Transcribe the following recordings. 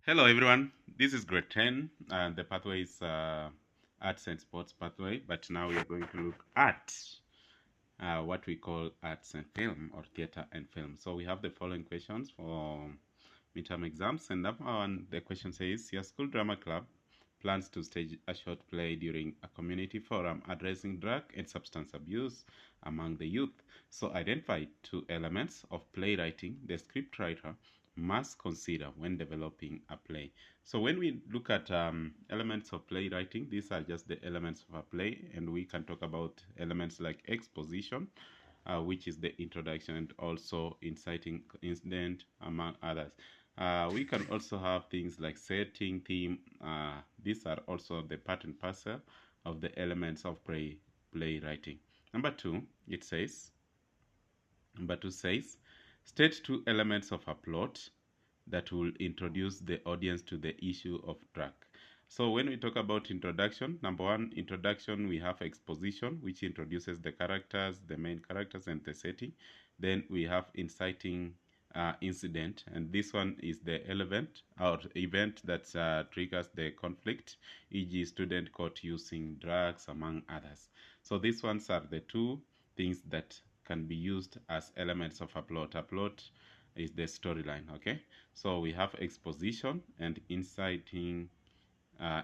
Hello everyone, this is grade 10 and the pathway is arts and sports pathway, but now we are going to look at what we call arts and film or theater and film. So we have the following questions for midterm exams, and number one, the question says, your school drama club plans to stage a short play during a community forum addressing drug and substance abuse among the youth. So identify two elements of playwriting the scriptwriter must consider when developing a play. So when we look at elements of playwriting, these are just the elements of a play, and we can talk about elements like exposition, which is the introduction, and also inciting incident, among others. We can also have things like setting, theme. These are also the part and parcel of the elements of playwriting. Number two, it says, Number two says, state two elements of a plot that will introduce the audience to the issue of drug. So when we talk about introduction, number one, introduction, we have exposition, which introduces the characters, the main characters, and the setting. Then we have inciting incident, and this one is the event that triggers the conflict, e.g., student caught using drugs, among others. So these ones are the two things that can be used as elements of a plot. A plot is the storyline, okay? So we have exposition and inciting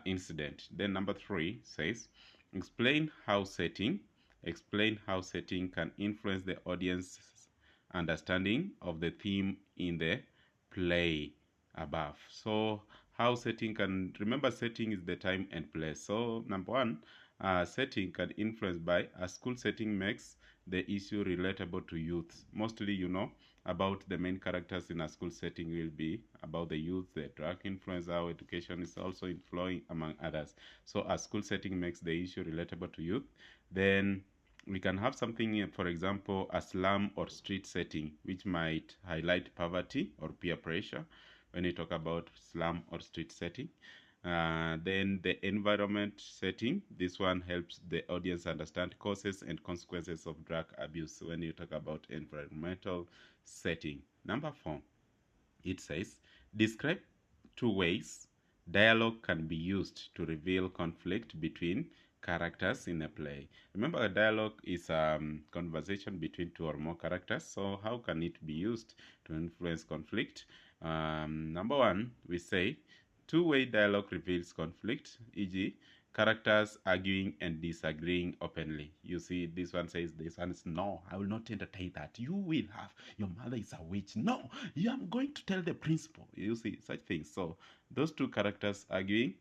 incident. Then number three says, explain how setting can influence the audience's understanding of the theme in the play above. So how setting can, remember setting is the time and place. So number one, setting can influence by a school setting makes the issue relatable to youth. Mostly, about the main characters in a school setting will be about the youth, the drug influence, how education is also influencing, among others. So a school setting makes the issue relatable to youth. Then we can have something, for example, a slum or street setting, which might highlight poverty or peer pressure when you talk about slum or street setting. Then the environment setting, this one helps the audience understand causes and consequences of drug abuse when you talk about environmental setting. Number four, it says, describe two ways dialogue can be used to reveal conflict between characters in a play. Remember, a dialogue is a conversation between two or more characters. So how can it be used to influence conflict? Number one, we say two-way dialogue reveals conflict, e.g., characters arguing and disagreeing openly. You see, this one says, this one is, no, I will not entertain that. You will have, your mother is a witch. No, you am going to tell the principal. You see, such things. So those two characters arguing,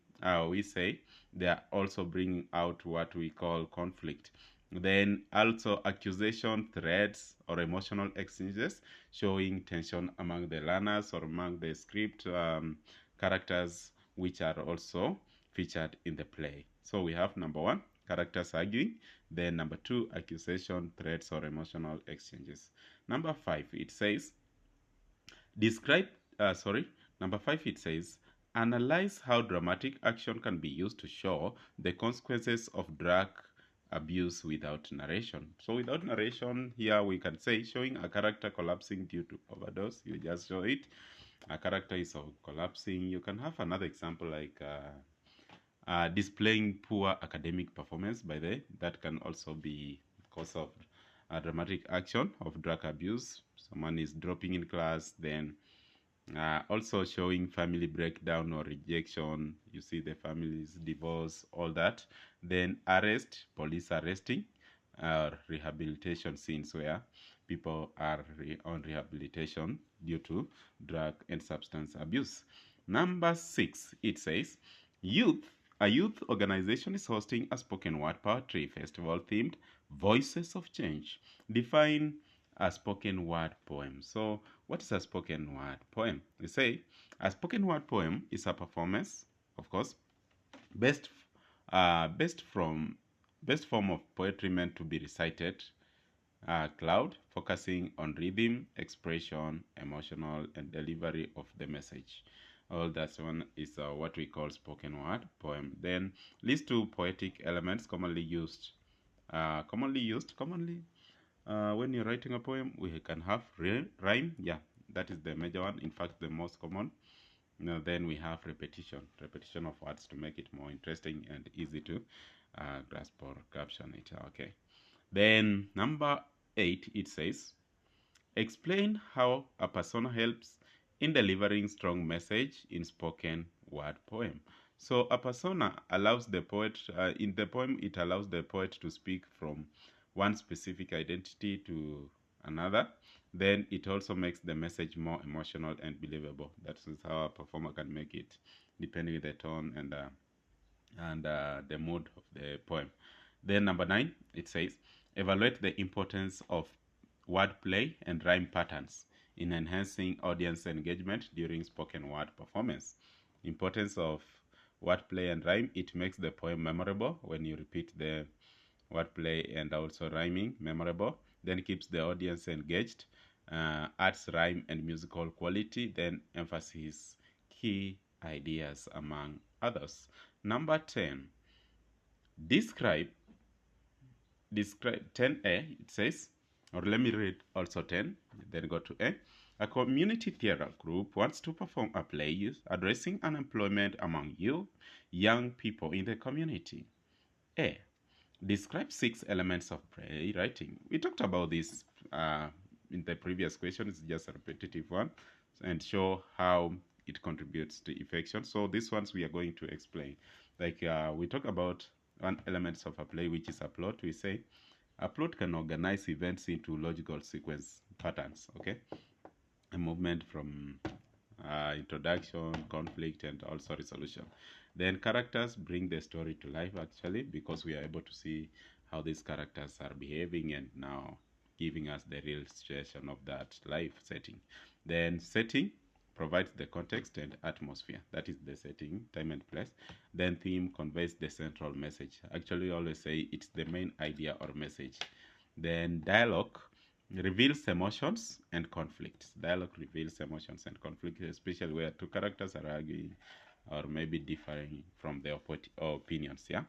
we say they are also bringing out what we call conflict. Then also accusation, threats, or emotional exchanges showing tension among the learners or among the script characters, which are also featured in the play. So we have number one, characters arguing. Then number two, accusation, threats, or emotional exchanges. Number five, it says, describe, number five, it says, analyze how dramatic action can be used to show the consequences of drug abuse without narration. So without narration, here we can say showing a character collapsing due to overdose. You just show it. A character is collapsing. You can have another example like displaying poor academic performance. By the way, that can also be cause of dramatic action of drug abuse. Someone is dropping in class, then also showing family breakdown or rejection. You see the family's divorce, all that. Then arrest, police arresting, rehabilitation scenes where people are on rehabilitation due to drug and substance abuse. Number six, it says, youth. A youth organization is hosting a spoken word poetry festival themed Voices of Change. Define a spoken word poem. So, what is a spoken word poem? We say a spoken word poem is a performance, of course, best best from best form of poetry meant to be recited cloud, focusing on rhythm, expression, emotional, and delivery of the message. All that one is what we call spoken word poem. Then list two poetic elements commonly used. Commonly when you're writing a poem, we can have rhyme. Yeah, that is the major one. In fact, the most common. Now, then we have repetition of words to make it more interesting and easy to grasp or caption it. Okay. Then number 8, it says, explain how a persona helps in delivering strong message in spoken word poem. So a persona allows the poet, in the poem, it allows the poet to speak from one specific identity to another. Then it also makes the message more emotional and believable. That is how a performer can make it, depending on the tone and the mood of the poem. Then number 9, it says, evaluate the importance of wordplay and rhyme patterns in enhancing audience engagement during spoken word performance. Importance of wordplay and rhyme, it makes the poem memorable when you repeat the wordplay and also rhyming memorable, then keeps the audience engaged, adds rhyme and musical quality, then emphasizes key ideas among others. Number 10, describe 10A, it says, or let me read also 10, then go to A. A community theater group wants to perform a play addressing unemployment among young people in the community. A. Describe 6 elements of playwriting. We talked about this in the previous question. It's just a repetitive one, and show how it contributes to affection. So these ones we are going to explain. Like we talk about one element of a play, which is a plot. We say a plot can organize events into logical sequence patterns. Okay, a movement from introduction, conflict, and also resolution. Then characters bring the story to life, actually, because we are able to see how these characters are behaving and now giving us the real situation of that life setting. Then setting provides the context and atmosphere. That is the setting, time and place. Then theme conveys the central message. Actually, I always say it's the main idea or message. Then dialogue reveals emotions and conflicts. Dialogue reveals emotions and conflict, especially where two characters are arguing or maybe differing from their opinions. Yeah.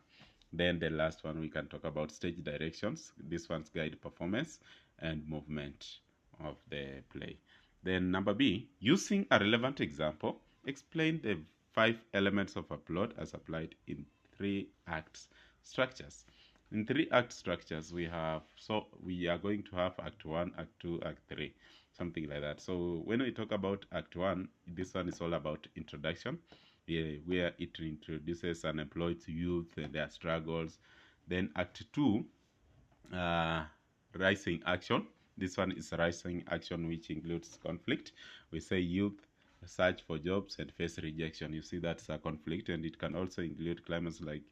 Then the last one we can talk about stage directions. This one's guide performance and movement of the play. Then number B, using a relevant example, explain the 5 elements of a plot as applied in 3 acts structures. In 3 act structures, we are going to have Act 1, Act 2, Act 3, something like that. So when we talk about Act 1, this one is all about introduction, where it introduces unemployed youth and their struggles. Then Act 2, rising action. This one is rising action, which includes conflict. We say youth search for jobs and face rejection. You see, that's a conflict, and it can also include climates like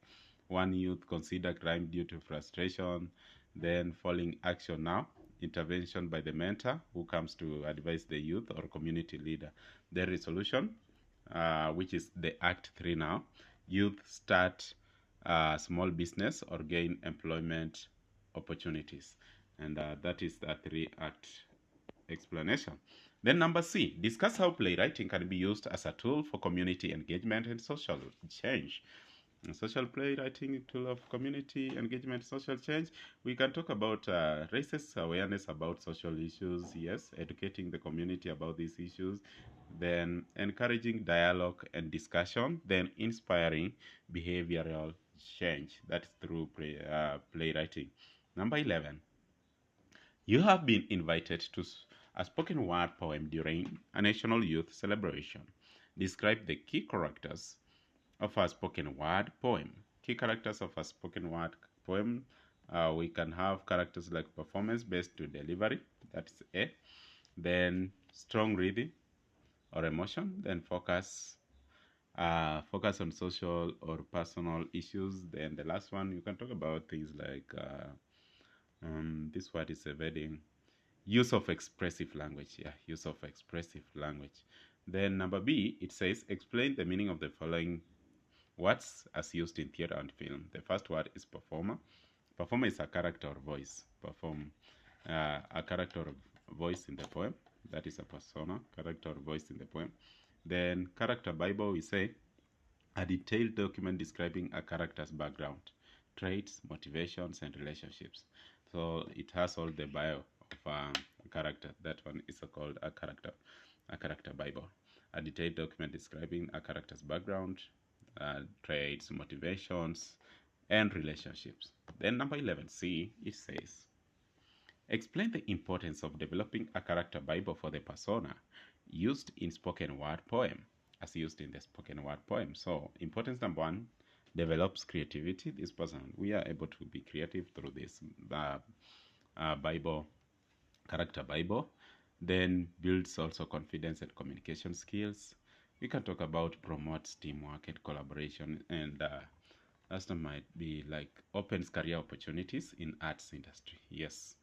one youth consider crime due to frustration, then falling action now, intervention by the mentor who comes to advise the youth or community leader. The resolution, which is the Act 3 now, youth start a small business or gain employment opportunities. And that is the 3 act explanation. Then number C, discuss how playwriting can be used as a tool for community engagement and social change. Social playwriting tool of community engagement, social change. We can talk about raises awareness about social issues, yes, educating the community about these issues, then encouraging dialogue and discussion, then inspiring behavioral change. That's through playwriting. Number 11, you have been invited to a spoken word poem during a national youth celebration. Describe the key characters of a spoken word poem. Key characters of a spoken word poem. We can have characters like performance based to delivery. That's A. Then strong rhythm or emotion. Then focus on social or personal issues. Then the last one, you can talk about things like this word is a very use of expressive language. Yeah, use of expressive language. Then number B, it says explain the meaning of the following words as used in theater and film. The first word is performer. Performer is a character or voice. Perform a character or voice in the poem. That is a persona, character or voice in the poem. Then character Bible, we say a detailed document describing a character's background, traits, motivations, and relationships. So it has all the bio of a character. That one is called a character Bible. a detailed document describing a character's background, traits, motivations, and relationships. Then number 11C, it says, explain the importance of developing a character Bible for the persona used in spoken word poem, as used in the spoken word poem. So, importance number one, develops creativity. This person, we are able to be creative through this Bible, character Bible. Then builds also confidence and communication skills. We can talk about promotes teamwork and collaboration, and last one might be like opens career opportunities in arts industry. Yes.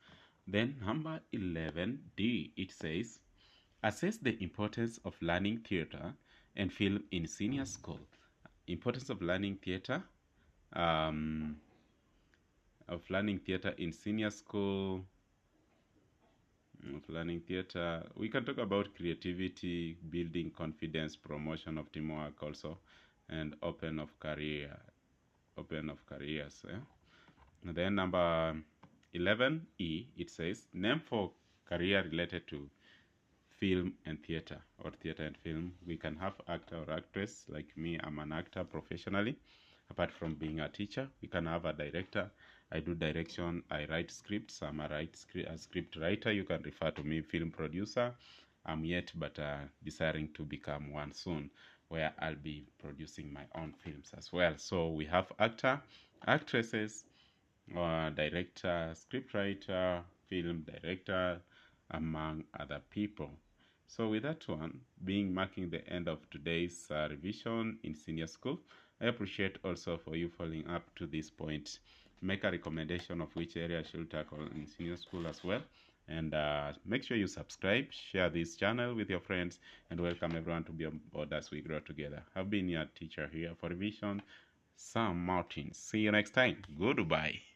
Then number 11D, it says, assess the importance of learning theater and film in senior school. Importance of learning theater, um, in senior school, of learning theater. We can talk about creativity, building confidence, promotion of teamwork also, and open of careers. And then number 11E, it says, name for career related to film and theater, or theater and film. We can have actor or actress. Like me, I'm an actor professionally. Apart from being a teacher, we can have a director. I do direction. I write scripts. I'm a script writer. You can refer to me, film producer. I'm yet but desiring to become one soon, where I'll be producing my own films as well. So we have actor, actresses, director, scriptwriter, film director, among other people. So with that one being marking the end of today's revision in senior school, I appreciate also for you following up to this point. Make a recommendation of which area I should tackle in senior school as well. And make sure you subscribe, share this channel with your friends, and welcome everyone to be on board as we grow together. I've been your teacher here for revision, Sam Martins. See you next time. Goodbye.